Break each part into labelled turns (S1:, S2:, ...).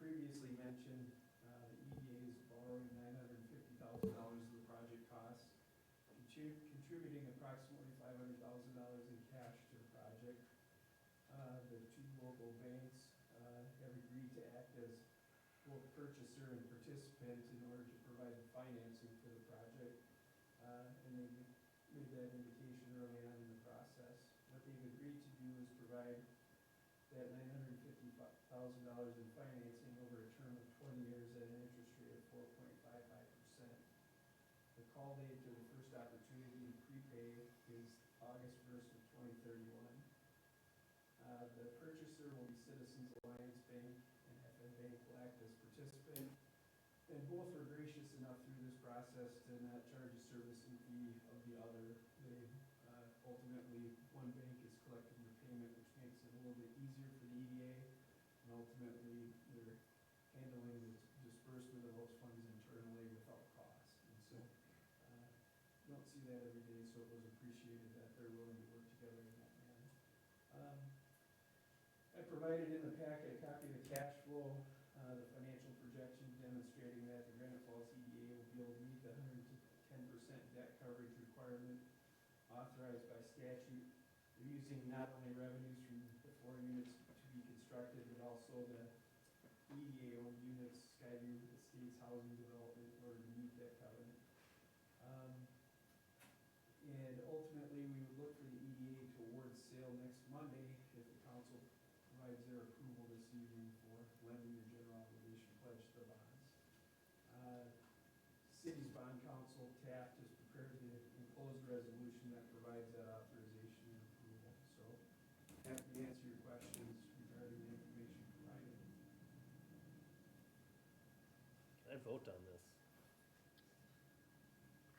S1: previously mentioned, the EDA is borrowing $950,000 of the project costs, contributing approximately $500,000 in cash to the project. The two local banks have agreed to act as both purchaser and participant in order to provide the financing for the project. And they made that indication early on in the process. What they've agreed to do is provide that $950,000 in financing over a term of 20 years at an interest rate of 4.55%. The call date for the first opportunity to prepay is August 1st of 2031. The purchaser will be Citizens Alliance Bank, and FN Bank will act as participant. And both were gracious enough through this process to not charge a servicing fee of the other. They ultimately, one bank is collecting the payment, which makes it a little bit easier for the EDA. And ultimately, they're handling the disbursement of those funds internally without cost. And so, you don't see that every day, so it was appreciated that they're willing to work together in that manner. I provided in the packet a copy of the cash flow, the financial projection demonstrating that the Granite Falls EDA will be able to meet the 110% debt coverage requirement authorized by statute. They're using not only revenues from the 4 units to be constructed, but also the EDA-owned units, Skyview Estates Housing Development, in order to meet that covenant. And ultimately, we would look for the EDA to award sale next Monday if the council provides their approval this evening for lending the general obligation pledge to the bonds. City's bond council, Taft, is prepared to enclose a resolution that provides that authorization and approval. So, happy to answer your questions regarding the information provided.
S2: Can I vote on this?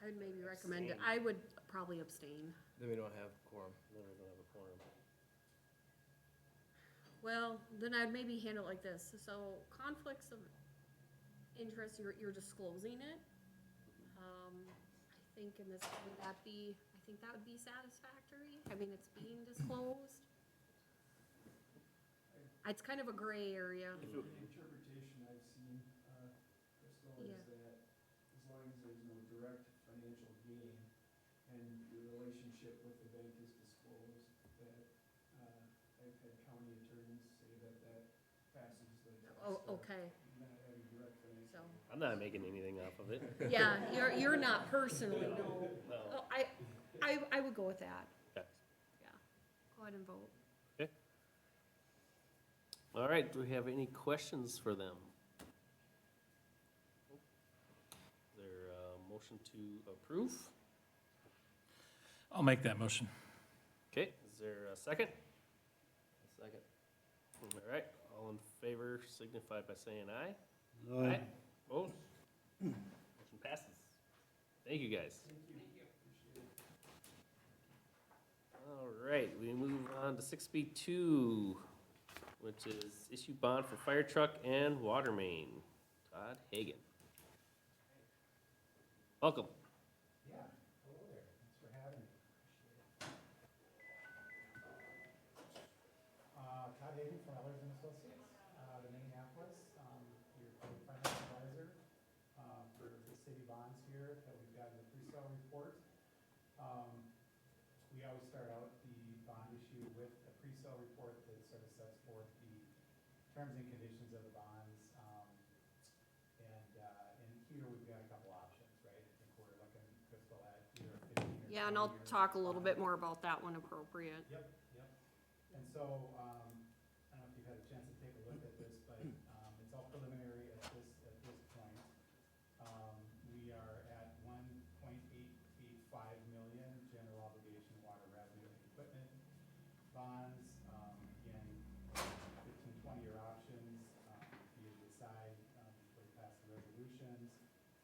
S3: I would maybe recommend it. I would probably abstain.
S4: Then we don't have quorum.
S2: Then we don't have a quorum.
S3: Well, then I'd maybe handle it like this. So conflicts of interest, you're disclosing it. I think in this, I think that would be satisfactory. I mean, it's being disclosed. It's kind of a gray area.
S1: The interpretation I've seen, Crystal, is
S3: Yeah.
S1: that as long as there's no direct financial gain and your relationship with the bank is disclosed, that I've had county attorneys say that passes the test.
S3: Oh, okay.
S1: Not having direct financial
S3: So,
S1: gain.
S2: I'm not making anything off of it.
S3: yeah, you're not personally, no.
S2: No.
S3: Oh, I would go with that.
S2: Okay.
S3: Yeah. Go ahead and vote.
S2: All right, do we have any questions for them? Is there a motion to approve?
S5: I'll make that motion.
S2: Okay, is there a second?
S4: Second.
S2: All right, all in favor signify by saying aye. Opposed? Motion passes. Thank you, guys.
S1: Thank you. Appreciate it.
S2: All right, we move on to 6B2, which is issue bond for fire truck and water main. Todd Hagan. Welcome.
S6: Yeah, hello there, thanks for having me, appreciate it. Todd Hagan from Ellers and Associates, the Minneapolis, your financial advisor, for the city bonds here that we've got in the pre-sale report. We always start out the bond issue with a pre-sale report that sort of sets forth the terms and conditions of the bonds. And here we've got a couple options, right? I think we're looking, Crystal, at either 15 or 20
S3: Yeah, and I'll
S6: year
S3: talk a little
S6: bond.
S3: bit more about that when appropriate.
S6: Yep. And so, I don't know if you've had a chance to take a look at this, but, it's all preliminary at this point. We are at 1.885 million general obligation water revenue and equipment bonds. Again, 15, 20-year options, you decide, before you pass the resolutions.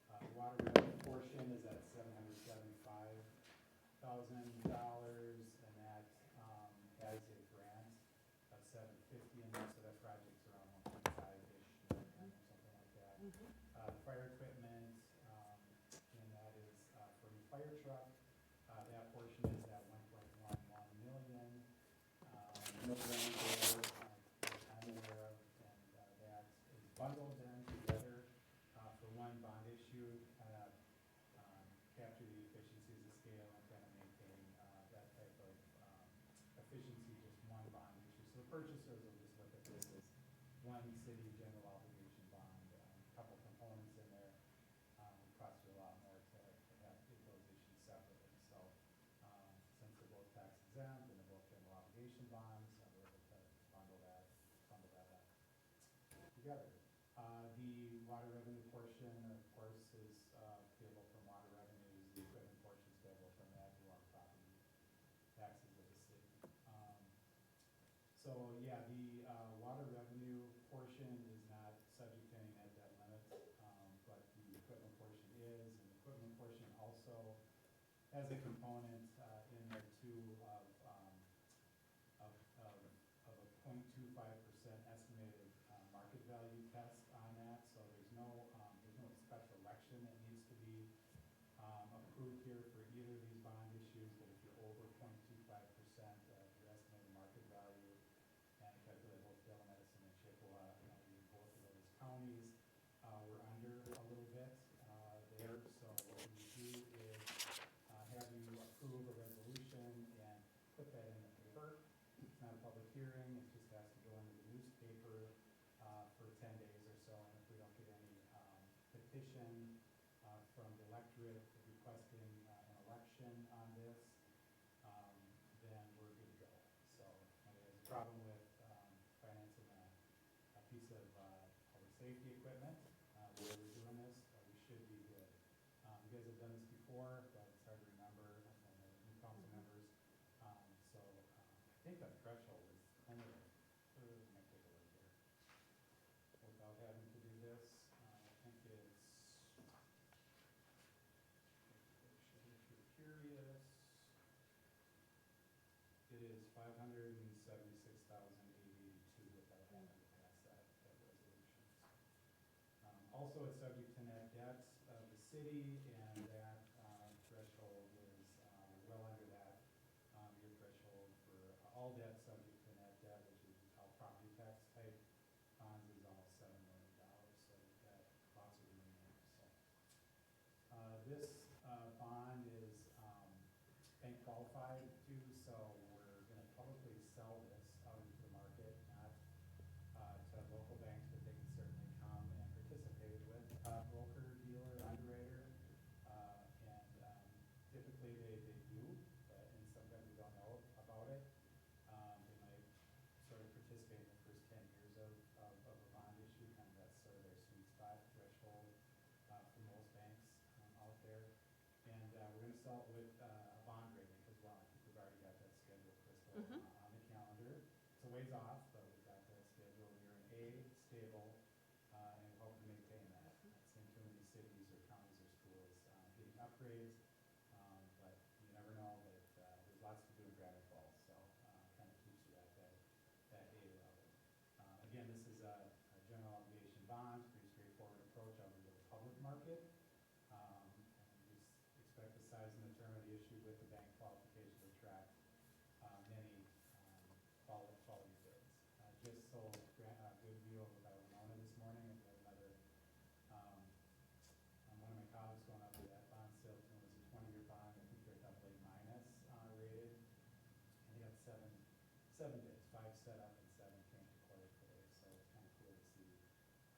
S6: The water revenue portion is at $775,000, and that, has a grant of $750 in there, so that project's around 1.5-ish million, or something like that. The fire equipment, and that is, for the fire truck, that portion is at 1.11 million. No grant there, that I'm aware of, and that is efficiency, just one bond issue. So the purchasers will just look at this as one city general obligation bond, couple components in there. It costs you a lot more to have those issued separately. So, since they're both tax exempt and they're both general obligation bonds, we're able to bundle that up together. The water revenue portion, of course, is payable from water revenues. The equipment portion is payable from ad valorem property taxes of the city. So, yeah, the water revenue portion is not subject to any net debt limits, but the equipment portion is, and the equipment portion also has a component in there too of a 0.25% estimated market value test on that. So there's no special election that needs to be approved here for either of these bond issues, but if you're over 0.25% of your estimated market value, and calculate both Dale Medicine and Chippewa, both of those counties, we're under a little bit there. So what we do is have you approve a resolution and put that in the paper. It's not a public hearing, it just has to go into the newspaper for 10 days or so, and if we don't get any petition from the electorate requesting an election on this, then we're good to go. So if anybody has a problem with financing a piece of public safety equipment, the way we're doing this, we should be good. You guys have done this before, but it's hard to remember when the new council members. So I think the threshold is only, let me take a look here. Without having to do this, I think it's, if you're curious, it is $576,882 without having to pass that resolution. Also, it's subject to net debt of the city, and that threshold is well under that. Your threshold for all debt subject to net debt, which is all property tax type bonds, is almost $7 million. So you've got lots of room there. So this bond is bank qualified too, so we're going to publicly sell this out into the market, not to local banks, but they can certainly come and participate with broker, dealer, underwriter. And typically they do, and sometimes we don't know about it. They might sort of participate in the first 10 years of a bond issue, kind of that's sort of their sweet spot threshold for most banks out there. And we're going to sell it with a bond rating as well. I think we've already got that scheduled, Crystal, on the calendar. It's a ways off, but we've got that scheduled. You're an A, stable, and we hope to maintain that. Not seeing too many cities or counties or schools getting upgrades, but you never know that there's lots to do in Granite Falls, so kind of keeps you at that A level. Again, this is a general obligation bond, pretty straightforward approach over to the public market. And we expect the size and the term of the issue with the bank qualification to attract many quality bids. Just sold a good view of about Winona this morning. I've got another, one of my colleagues going up to that bond sale. It was a 20-year bond. I think they're double A minus rated. And they got seven bids, 5 set up and 7 came to close today. So it's kind of cool to see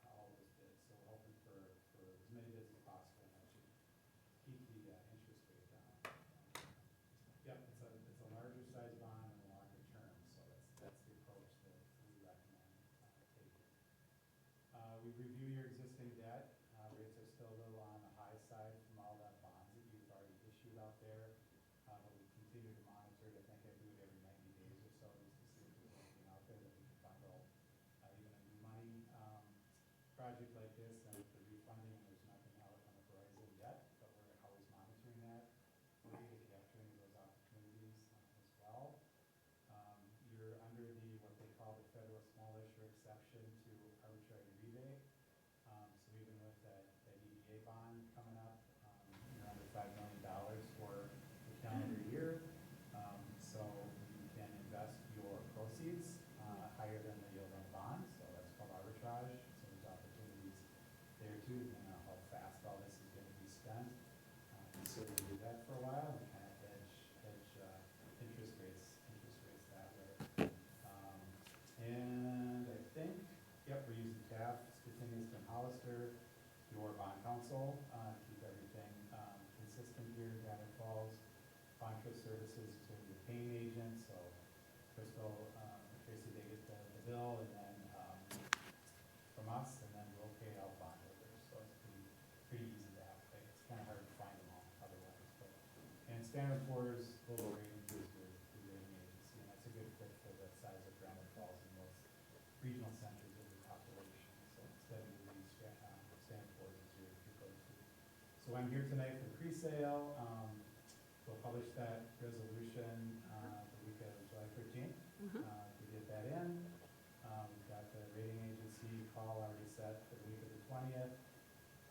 S6: all those bids. So we're hoping for as many bids as possible, and that should keep the interest rate down. Yep, it's a larger size bond and a longer term, so that's the approach that we recommend taking. We review your existing debt. Rates are still a little on the high side from all the bonds that you've already issued out there, but we continue to monitor it. I think I do it every 90 days or so just to see if there's anything out there that we can bundle. Even a new money project like this, and with the refunding, there's nothing out on the horizon yet, but we're always monitoring that for you to capture any of those opportunities as well. You're under what they call the federal small issuer exception to arbitrary rebate. So even with that EDA bond coming up, you're under $5 million for the calendar year. So you can invest your proceeds higher than the yield on the bond, so that's called arbitrage. So there's opportunities there too, depending on how fast all this is going to be spent. You certainly do that for a while and kind of hedge interest rates that council, keep everything, consistent here, Granite Falls. Contra services to the paying agent, so Crystal, Tracy, they get the bill, and then, from us, and then we'll pay out bondholders, so it's pretty easy that way. It's kinda hard to find them all otherwise, but, and Standard Poor's global rating is the rating agency, and that's a good fit for the size of Granite Falls and those regional centers of the population, so instead of Moody's, Standard Poor's is your go-to. So I'm here tonight for the pre-sale, we'll publish that resolution, the week of July 13th,
S3: Mhm.
S6: to get that in. We've got the rating agency call already set for the week of the 20th.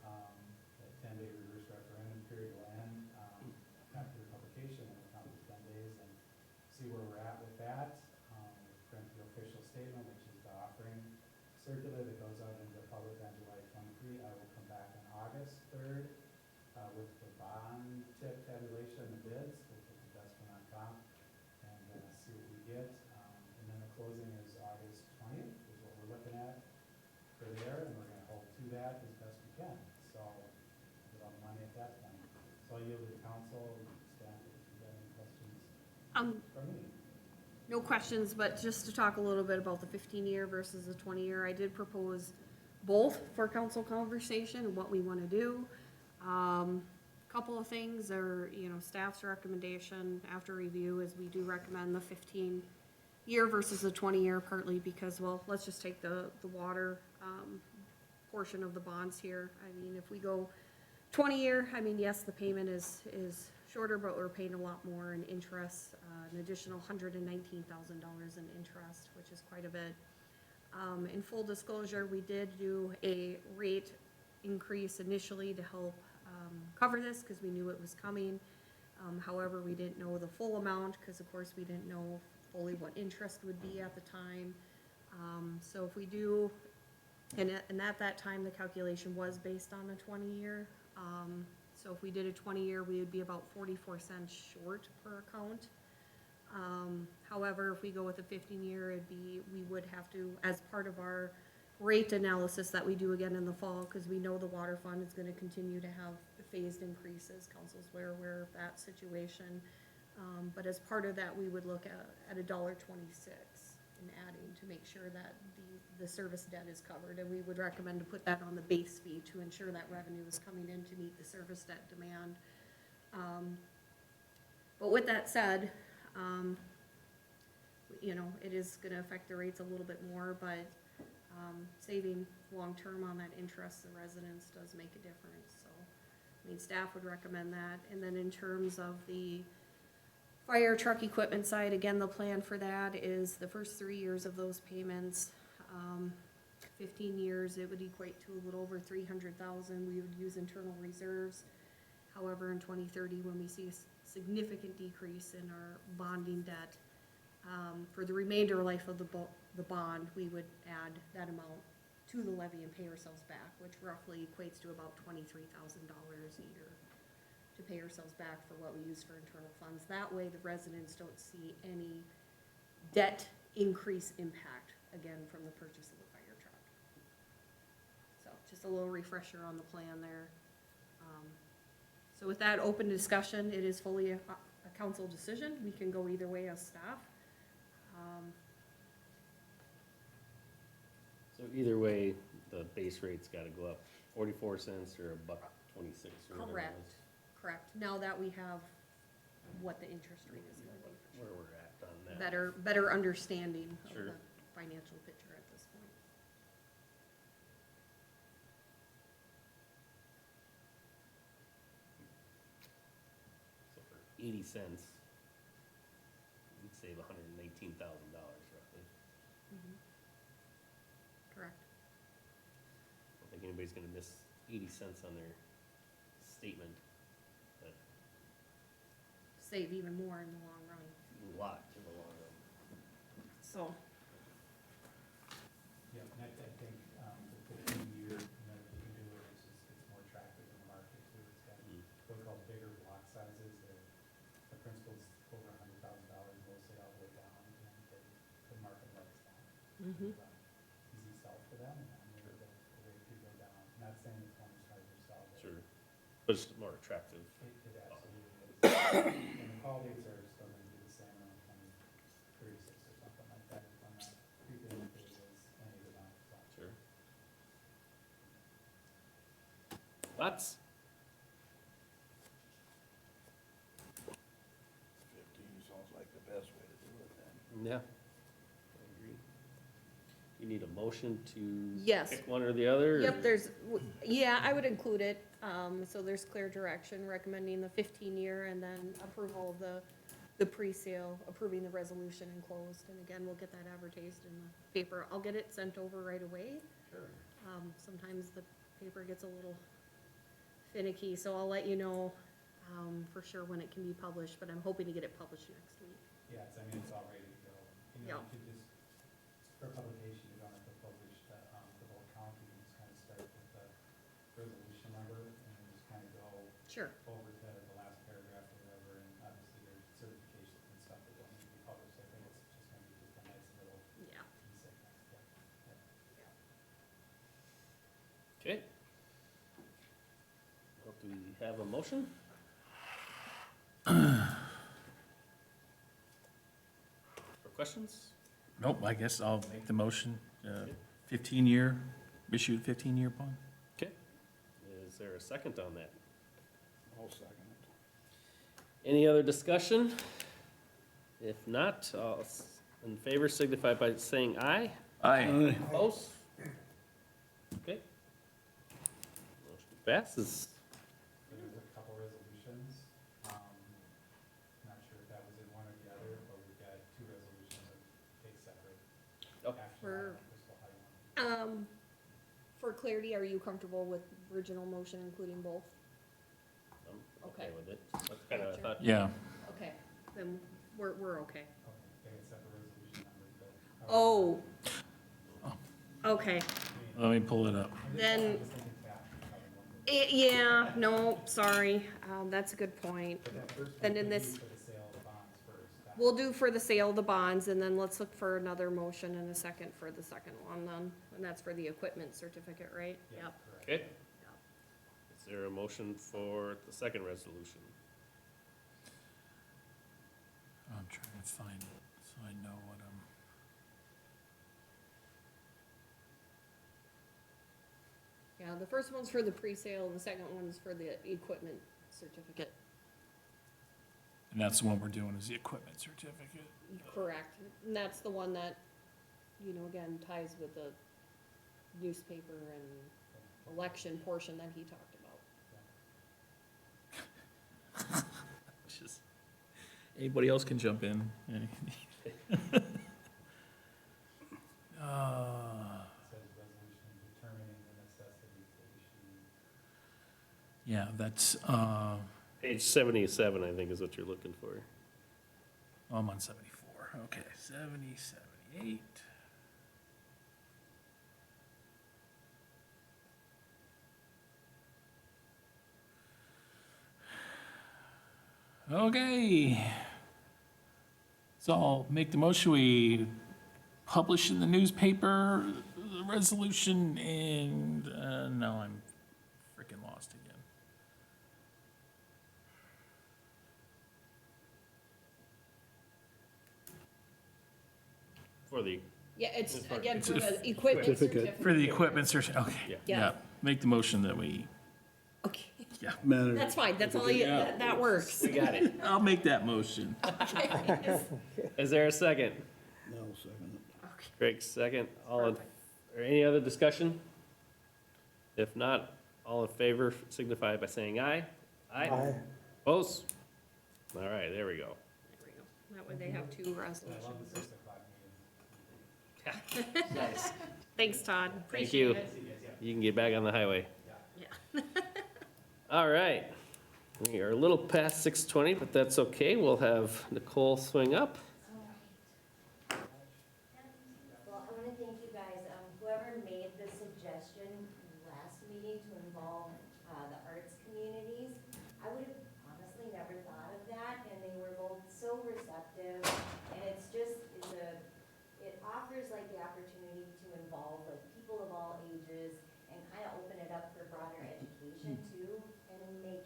S6: The 10-day reverse referendum period will end, after the publication, and we'll count the 10 days and see where we're at with that. Print the official statement, which is the offering circular that goes out into the public on July 23. I will come back on August 3rd, with the bond tip tabulation, the bids, we'll put the best one on top, and see what we get. And then the closing is August 20th, is what we're looking at for there, and we're gonna hold to that as best we can. So, get all the money at that point. So I'll yield to the council, staff, if you have any questions from me.
S3: No questions, but just to talk a little bit about the 15-year versus the 20-year, I did propose both for council conversation and what we want to do. Couple of things are, staff's recommendation after review is we do recommend the 15-year versus the 20-year, partly because, well, let's just take the water portion of the bonds here. I mean, if we go 20-year, I mean, yes, the payment is shorter, but we're paying a lot more in interest, an additional $119,000 in interest, which is quite a bit. In full disclosure, we did do a rate increase initially to help cover this, because we knew it was coming. However, we didn't know the full amount, because of course we didn't know fully what interest would be at the time. So if we do, and at that time, the calculation was based on the 20-year. So if we did a 20-year, we would be about 44 cents short per account. However, if we go with a 15-year, we would have to, as part of our rate analysis that we do again in the fall, because we know the water fund is gonna continue to have phased increases, council's aware of that situation. But as part of that, we would look at $1.26 in adding to make sure that the service debt is covered, and we would recommend to put that on the base fee to ensure that revenue is coming in to meet the service debt demand. But with that said, it is gonna affect the rates a little bit more, but saving long-term on that interest, the residents does make a difference, so, I mean, staff would recommend that. And then in terms of the fire truck equipment side, again, the plan for that is the first 3 years of those payments, 15 years, it would equate to a little over $300,000. We would use internal reserves. However, in 2030, when we see a significant decrease in our bonding debt, for the remainder life of the bond, we would add that amount to the levy and pay ourselves back, which roughly equates to about $23,000 a year to pay ourselves back for what we use for internal funds. That way, the residents don't see any debt increase impact, again, from the purchase of the fire truck. So, just a little refresher on the plan there. So with that open discussion, it is fully a council decision. We can go either way as staff.
S2: So either way, the base rate's gotta go up 44 cents or $1.26 or whatever it was.
S3: Correct. Now that we have what the interest rate is gonna be. for
S2: Where
S3: sure.
S2: we're at on that.
S3: Better understanding of
S2: Sure.
S3: the financial picture at this point.
S2: So for 80 cents, we'd save $119,000 roughly.
S3: Correct.
S2: I don't think anybody's gonna miss 80 cents on their statement, but
S3: Save even more in the long run.
S2: a lot in the long run.
S3: So,
S6: Yeah, and I think, the 15-year, that you can do it, it's more attractive in the market too. It's got what we call bigger block sizes, the principal's over $100,000, we'll say all the way down, and the market likes that.
S3: Mhm.
S6: Easy sell for them, and then the rate could go down. Not saying the 20's hard to sell, but
S2: Sure. but it's more attractive.
S6: It absolutely is. And the call dates are still gonna be the same, around 2036 or something like that, if I'm not creeping if it is any of them, so.
S2: Sure. Thoughts?
S5: 15 sounds like the best way to do it then.
S2: Yeah. I agree. You need a motion to
S3: Yes.
S2: pick one or the other?
S3: Yep, yeah, I would include it, so there's clear direction, recommending the 15-year, and then approval of the pre-sale, approving the resolution enclosed, and again, we'll get that advertised in the paper. I'll get it sent over right away.
S2: Sure.
S3: Sometimes the paper gets a little finicky, so I'll let you know, for sure when it can be published, but I'm hoping to get it published next week.
S6: Yeah, it's, I mean, it's all ready to go. You know, you could just, for publication, you don't have to publish the whole count, you can just kind of start with the resolution number and then just kind of go
S3: Sure.
S6: over to the last paragraph or whatever, and obviously there's certifications and stuff that don't need to be published, I think it's just gonna be just a nice little
S3: Yeah.
S6: piece of that, yeah.
S2: Okay. Well, do we have a motion? For questions?
S7: Nope, I guess I'll make the motion, 15-year, issued 15-year bond.
S2: Okay. Is there a second on that?
S5: I'll second it.
S2: Any other discussion? If not, all in favor signify by saying aye.
S7: Aye.
S2: Opposed? Okay. Motion passes.
S6: So there's a couple resolutions, not sure if that was in one or the other, but we've got two resolutions that take separate
S2: Oh.
S6: action.
S3: For-
S6: Crystal, how you want to-
S3: For clarity, are you comfortable with original motion including both?
S2: I'm
S3: Okay.
S2: okay with it. That's kind of, I thought.
S7: Yeah,
S3: Okay, then we're okay.
S6: Okay, they had separate resolution numbers, but.
S3: Oh. Okay,
S7: let me pull it up.
S3: Then-
S6: I was thinking tap, probably one.
S3: Yeah, no, sorry, that's a good point.
S6: But that first
S3: Then
S6: one
S3: in
S6: could
S3: this-
S6: be for the sale of the bonds first. That-
S3: We'll do for the sale of the bonds, and then let's look for another motion in a second for the second one then, and that's for the equipment certificate, right?
S6: Yes,
S3: Yep.
S6: correct.
S2: Okay. Is there a motion for the second resolution?
S7: I'm trying to find it, so I know what I'm.
S3: Yeah, the first one's for the pre-sale, and the second one's for the equipment certificate.
S7: And that's the one we're doing, is the equipment certificate.
S3: Correct, and that's the one that, you know, again, ties with the newspaper and election portion that he talked about.
S7: Just, anybody else can jump in.
S6: It says resolution determining the necessity to issue.
S7: Yeah, that's,
S2: Page 77, I think, is what you're looking for.
S7: I'm on 74, okay, 70, 78. Okay. So I'll make the motion, we publish in the newspaper the resolution, and now I'm freaking lost again.
S2: For the,
S3: Yeah, it's,
S2: It's for-
S3: again, for
S7: it's a
S3: the equipment certificate.
S7: For the equipment search, okay,
S2: Yeah.
S3: Yeah.
S7: yeah, make the motion that we,
S3: Okay,
S7: yeah,
S3: that's fine, that's all you,
S7: Yeah.
S3: that works.
S2: we got it.
S7: I'll make that motion.
S2: Is there a second?
S5: No, second it.
S2: Greg, second. All in,
S3: Perfect.
S2: or any other discussion? If not, all in favor signify by saying aye. Aye. Opposed? All right, there we go.
S3: There we go. That way they have two
S6: I love
S3: resolutions.
S6: the 6 o'clock meeting.
S2: Nice.
S3: Thanks, Todd.
S2: Thank you.
S3: Appreciate it.
S6: See you guys, yeah.
S2: You can get back on the highway.
S3: Yeah.
S2: All right. We are a little past 6:20, but that's okay. We'll have Nicole swing up.
S8: Well, I want to thank you guys, whoever made the suggestion last meeting to involve the arts communities. I would have honestly never thought of that, and they were both so receptive. And it's just, it offers like the opportunity to involve like people of all ages and kind of open it up for broader education too, and make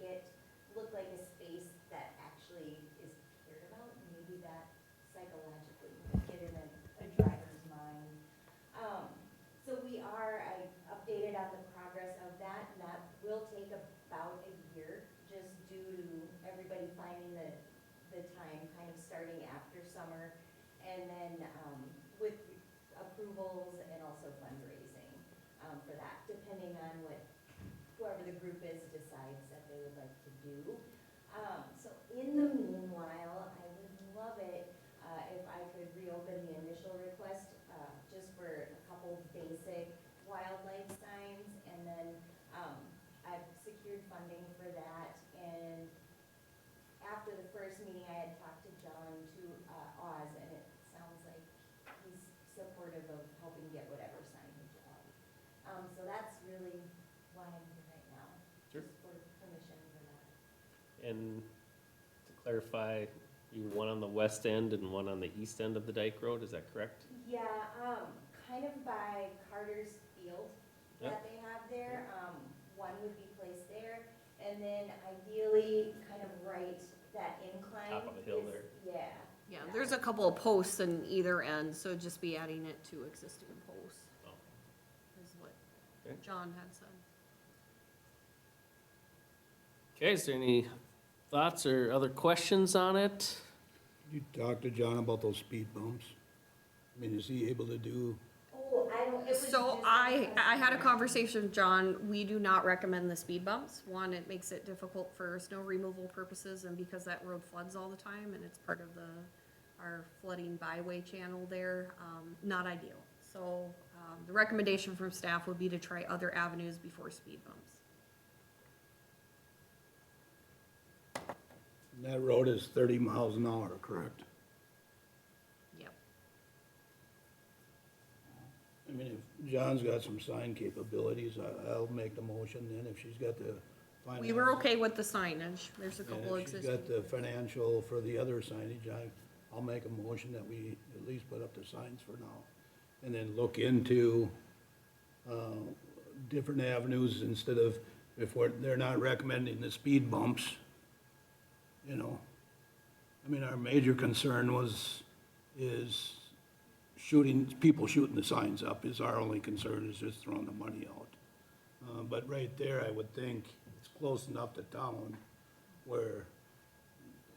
S8: depending on what whoever the group is decides that they would like to do. So in the meanwhile, I would love it if I could reopen the initial request just for a couple basic wildlife signs, and then I've secured funding for that. And after the first meeting, I had talked to John to Oz, and it sounds like he's supportive of helping get whatever signage up. So that's really why I'm here right now,
S2: Sure.
S8: just for permission for that.
S2: And to clarify, you one on the west end and one on the east end of the Dike Road, is that correct?
S8: Yeah, kind of by Carter's Field
S2: Yep.
S8: that they have there. One would be placed there, and then ideally, kind of right, that incline.
S2: Top of the hill
S8: is-
S2: there.
S8: Yeah.
S3: Yeah, there's a couple of posts in either end, so just be adding it to existing posts.
S2: Oh.
S3: Is what
S2: Okay.
S3: John had said.
S2: Okay, is there any thoughts or other questions on it?
S5: You talked to John about those speed bumps? I mean, is he able to do,
S8: Oh, I don't, it was
S3: So
S8: just
S3: I had a conversation with John, we do not recommend the speed bumps. One, it makes it difficult for snow removal purposes, and because that road floods all the time, and it's part of our flooding byway channel there, not ideal. So, the recommendation from staff would be to try other avenues before speed bumps.
S5: that road is 30 miles an hour, correct?
S3: Yep.
S5: I mean, if John's got some sign capabilities, I'll make the motion then, if she's got the finance.
S3: We were okay with the signage, there's a couple
S5: And if she's
S3: existing.
S5: got the financial for the other signage, I'll make a motion that we at least put up the signs for now. And then look into, different avenues instead of, they're not recommending the speed bumps, you know. I mean, our major concern is people shooting the signs up is our only concern, is just throwing the money out. But right there, I would think it's close enough to town where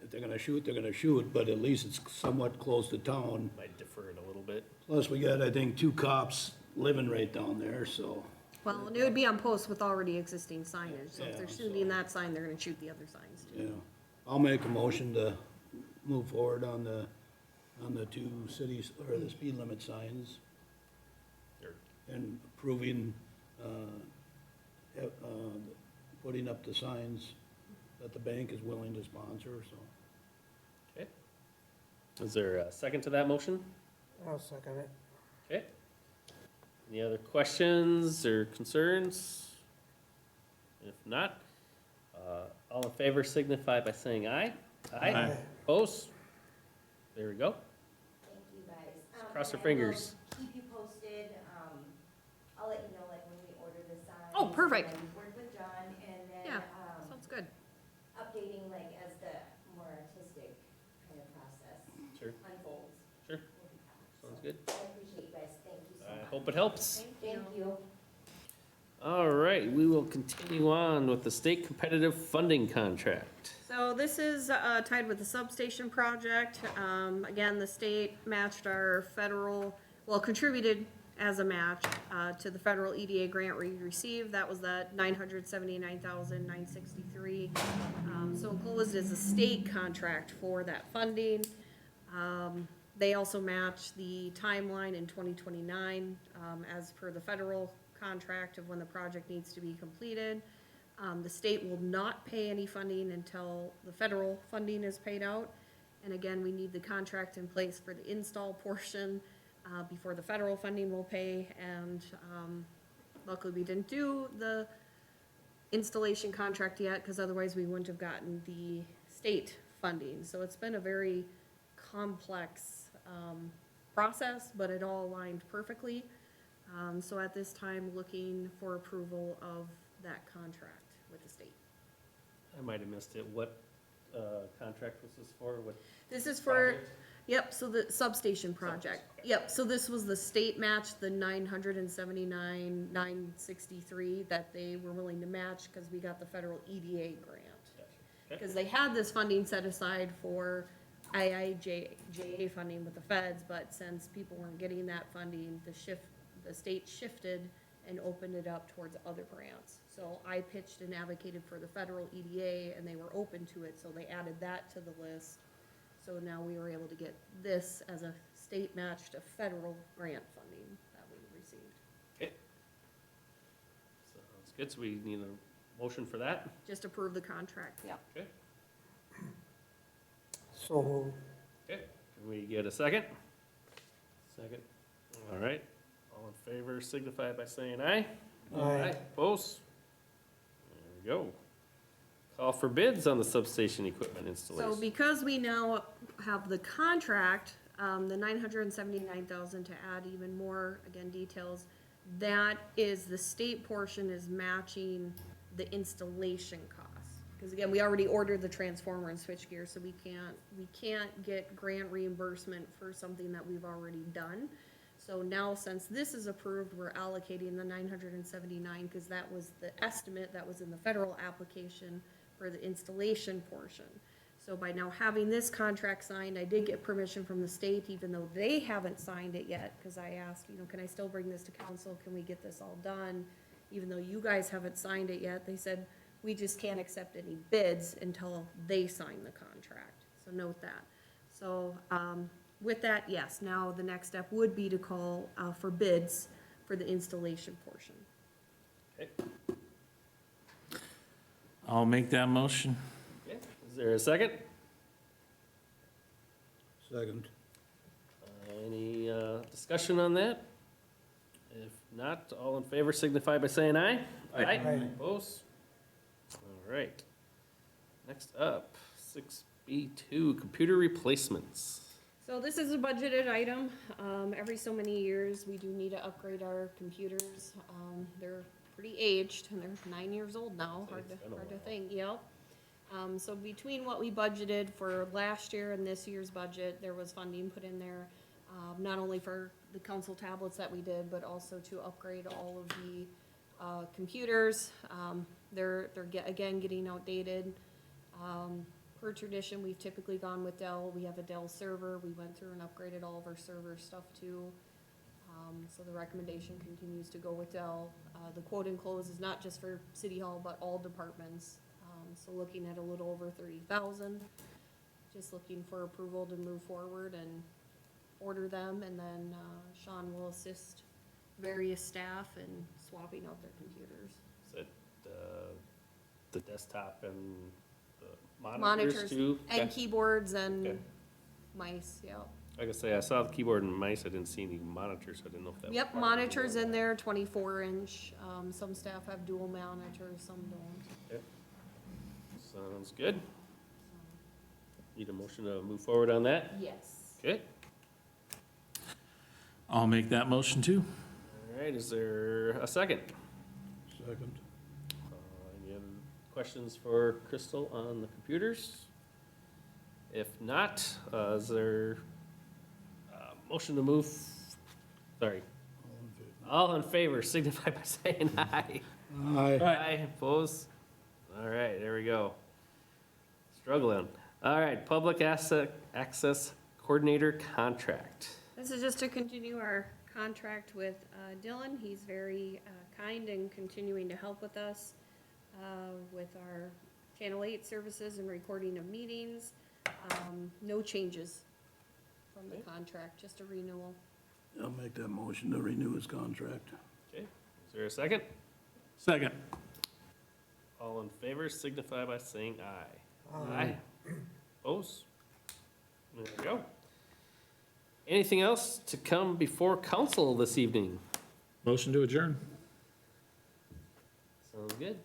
S5: if they're gonna shoot, but at least it's somewhat close to town.
S2: Might defer it a little bit.
S5: Plus, we got, I think, 2 cops living right down there, so.
S3: Well, and it would be on posts with already existing signage, so if
S5: Yeah,
S3: they're
S5: so-
S3: shooting that sign, they're gonna shoot the other signs too.
S5: You know, I'll make a motion to move forward on the 2 cities, or the speed limit signs,
S2: Or
S5: and approving, putting up the signs that the bank is willing to sponsor, so.
S2: Okay. Is there a second to that motion?
S9: I'll second it.
S2: Okay. Any other questions or concerns? If not, all in favor signify by saying aye.
S7: Aye.
S2: Opposed? There we go.
S8: Thank you, guys.
S2: Cross
S8: And
S2: our fingers.
S8: I will keep you posted, I'll let you know, like, when we order the signs.
S3: Oh, perfect.
S8: And then work with John, and then,
S3: Yeah, sounds good.
S8: updating, like, as the more artistic kind of process
S2: Sure,
S8: unfolds.
S2: Sure.
S8: We'll be back.
S2: sounds
S8: So,
S2: good.
S8: I appreciate you guys, thank you so
S2: I
S8: much.
S2: hope it helps.
S8: Thank you.
S2: All right, we will continue on with the state competitive funding contract.
S3: So this is tied with the substation project. Again, the state matched our federal, well, contributed as a match to the federal EDA grant we received. That was that $979,963. So enclosed is a state contract for that funding. They also match the timeline in 2029 as per the federal contract of when the project needs to be completed. The state will not pay any funding until the federal funding is paid out. And again, we need the contract in place for the install portion before the federal funding will pay. And luckily, we didn't do the installation contract yet, because otherwise we wouldn't have gotten the state funding. So it's been a very complex process, but it all aligned perfectly. So at this time, looking for approval of that contract with the state.
S2: I might have missed it. What contract was this for? What
S3: This is for,
S2: project?
S3: yep, so the substation project. Yep, so this was the state match, the 963 that they were willing to match because we got the federal EDA grant.
S2: Gotcha. Okay.
S3: Because they had this funding set aside for IIJA funding with the feds, but since people weren't getting that funding, the state shifted and opened it up towards other grants. So I pitched and advocated for the federal EDA, and they were open to it, so they added that to the list. So now we were able to get this as a state match to federal grant funding that we received.
S2: Okay. Sounds good, so we need a motion for that?
S3: Just approve the contract, yep.
S2: Okay.
S9: So moved.
S2: Okay, can we get a second?
S4: Second.
S2: All right, all in favor signify by saying aye.
S9: Aye.
S2: Opposed? There we go. Call for bids on the substation equipment
S3: So
S2: installation.
S3: because we now have the contract, the 979,000 to add even more, again, details, that is, the state portion is matching the installation cost. Because again, we already ordered the transformer and switchgear, so we can't get grant reimbursement for something that we've already done. So now, since this is approved, we're allocating the 979, because that was the estimate that was in the federal application for the installation portion. So by now having this contract signed, I did get permission from the state, even though they haven't signed it yet, because I asked, can I still bring this to council? Can we get this all done? Even though you guys haven't signed it yet, they said, we just can't accept any bids until they sign the contract. So note that. So, with that, yes, now the next step would be to call, for bids for the installation portion.
S2: Okay,
S7: I'll make that motion.
S2: okay. Is there a second?
S5: Second.
S2: Any discussion on that? If not, all in favor signify by saying aye.
S7: Aye.
S2: Opposed? All right. Next up, 6B2, computer replacements.
S3: So this is a budgeted item. Every so many years, we do need to upgrade our computers. They're pretty aged, and they're 9 years old now, hard
S2: It's been a
S3: to
S2: while.
S3: think, yep. So between what we budgeted for last year and this year's budget, there was funding put in there, not only for the council tablets that we did, but also to upgrade all of the computers. They're again getting outdated. Per tradition, we've typically gone with Dell. We have a Dell server. We went through and upgraded all of our server stuff too. So the recommendation continues to go with Dell. The quote and close is not just for City Hall, but all departments. So looking at a little over 30,000. Just looking for approval to move forward and order them, and then Sean will assist various staff in swapping out their computers.
S2: Is it the desktop and the monitors too?
S3: And
S2: Okay.
S3: keyboards and
S2: Okay.
S3: mice, yep.
S2: Like I say, I saw the keyboard and mice, I didn't see any monitors, so I didn't know if that was.
S3: Yep,
S2: part of the
S3: monitors
S2: deal.
S3: in there, 24-inch. Some staff have dual monitors, some don't.
S2: Sounds good. Need a motion to move forward on that?
S3: Yes.
S2: Okay.
S7: I'll make that motion too.
S2: All right, is there a second?
S5: Second.
S2: Any other questions for Crystal on the computers? If not, is there a motion to move? Sorry, all in favor signify by saying aye.
S5: Aye.
S2: Aye, opposed? All right, there we go. Struggling. All right, public access coordinator contract.
S3: This is just to continue our contract with Dylan. He's very kind and continuing to help with us with our Channel 8 services and recording of meetings. No changes from the contract, just a renewal.
S5: I'll make that motion to renew his contract.
S2: Okay, is there a second?
S7: Second.
S2: All in favor signify by saying aye.
S9: Aye.
S2: Opposed? There we go. Anything else to come before council this evening?
S7: Motion to adjourn.
S2: Sounds good.